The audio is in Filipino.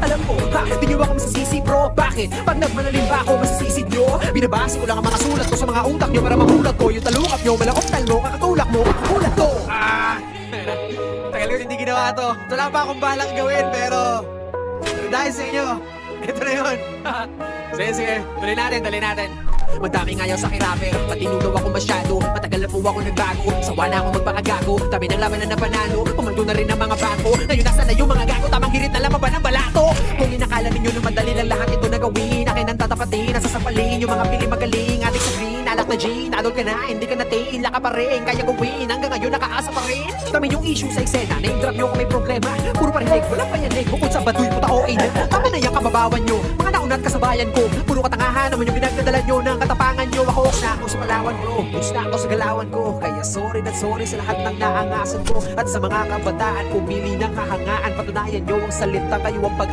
Alam ko, ha, di nyo ako masisisi bro. Bakit? Pag nagmanalim ba ako, masisisid nyo? Binabase ko lang ang mga sulat ko sa mga utak nyo para mamulat ko. Yung talukap nyo, malakoptal mo, kakatulak mo, kakakulat ko. Tagal ko hindi ginawa to. Wala pa akong balak gawin, pero dahil sa inyo, ito na yun. Sige, tuloy natin. Madaming ayaw sa kirapper, matinudaw ako masyado. Matagal na po ako nagbago, sawa na ako magpakagago. Tabi ng laban na napanalo, pumaldo na rin ang mga bako. Ngayon nasa na yung mga gago, tamang hirit na lamang ba ng balato? Kung inakala ninyo na madali lang lahat ito na gawin, akin ang tatapatin, nasasapalin yung mga pili magaling. Adik sa green, alak na gin, adol ka na, hindi ka natin, laka pa rin, kaya gawin. Hanggang ngayon nakaasa pa rin. Kami yung issue sa eksena, name drop nyo kung may problema. Puro parinig, walang payanig, bukod sa baduy puta o ina. Tama na yung kababawan nyo, mga naunat kasabayan ko. Puro katangahan naman yung pinagdadala nyo ng katapangan nyo. Ako na ako sa Palawan bro, gusto ako sa galawan ko. Kaya sorry na sorry sa lahat ng naangasan ko. At sa mga kabataan, pumili ng kahangaan, patunayan nyo ang salita, kayo ang pag